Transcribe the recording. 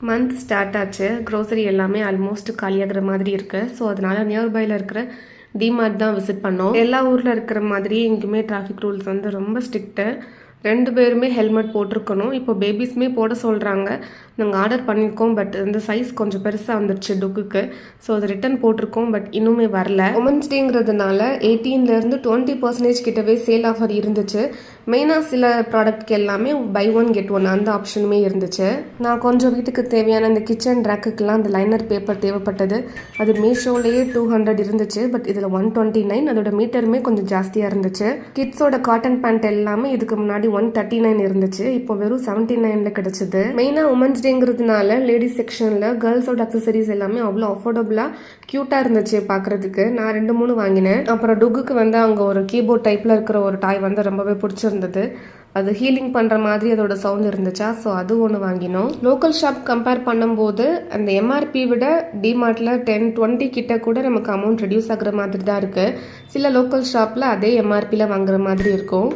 Month start ஆச்சு. Grocery எல்லாமே almost காலியாகிற மாதிரி இருக்குது. ஸோ அதனால நியர்பையில் இருக்கிற டிமார்ட் தான் விசிட் பண்ணோம். எல்லா ஊரில் இருக்கிற மாதிரி இங்கேயுமே டிராஃபிக் ரூல்ஸ் வந்து ரொம்ப ஸ்ட்ரிக்ட்டு. 2 பேருமே ஹெல்மெட் போட்டிருக்கணும். இப்போ பேபிஸ்மே போட சொல்கிறாங்க. நாங்கள் ஆர்டர் பண்ணியிருக்கோம். பட் இந்த சைஸ் கொஞ்சம் பெருசாக வந்துடுச்சு டுக்குக்கு. ஸோ அது ரிட்டன் போட்டிருக்கோம். பட் இன்னுமே வரல. உமன்ஸ் டேங்கிறதுனால 18லேருந்து 20% கிட்டவே சேல் ஆஃபர் இருந்துச்சு. மெயினாக சில ப்ராடக்ட்க்கு எல்லாமே பை ஒன் கெட் ஒன் அந்த ஆப்ஷனுமே இருந்துச்சு. நான் கொஞ்சம் வீட்டுக்கு தேவையான இந்த கிச்சன் ரேக்குக்கெல்லாம் அந்த லைனர் பேப்பர் தேவைப்பட்டது. அது மீஷோலேயே 200 இருந்துச்சு. பட் இதில் 129. அதோட மீட்டருமே கொஞ்சம் ஜாஸ்தியாக இருந்துச்சு. கிட்ஸோட காட்டன் பேண்ட் எல்லாமே இதுக்கு முன்னாடி 139 இருந்துச்சு. இப்போ வெறும் 79ல கிடைச்சது. மெயினாக உமன்ஸ் டேங்கிறதுனால லேடிஸ் செக்ஷனில் கேர்ள்ஸோட அக்சசரிஸ் எல்லாமே அவ்வளோ அஃபோர்டபுளாக க்யூட்டாக இருந்துச்சு பார்க்குறதுக்கு. நான் 2-3 வாங்கினேன். அப்புறம் டுக்குக்கு வந்து அங்கே ஒரு கீபோர்ட் டைப்பில் இருக்கிற ஒரு டாய் வந்து ரொம்பவே பிடிச்சிருந்தது. அது ஹீலிங் பண்ணுற மாதிரி அதோட சவுண்ட் இருந்துச்சா, ஸோ அது ஒன்று வாங்கினோம். லோக்கல் ஷாப் கம்பேர் பண்ணும்போது அந்த எம்ஆர்பி விட டிமார்ட்டில் 10-20 கிட்ட கூட நமக்கு அமௌண்ட் ரெடியூஸ் ஆகுற மாதிரி தான் இருக்குது. சில லோக்கல் ஷாப்பில் அதே எம்ஆர்பியில் வாங்குற மாதிரி இருக்கும்.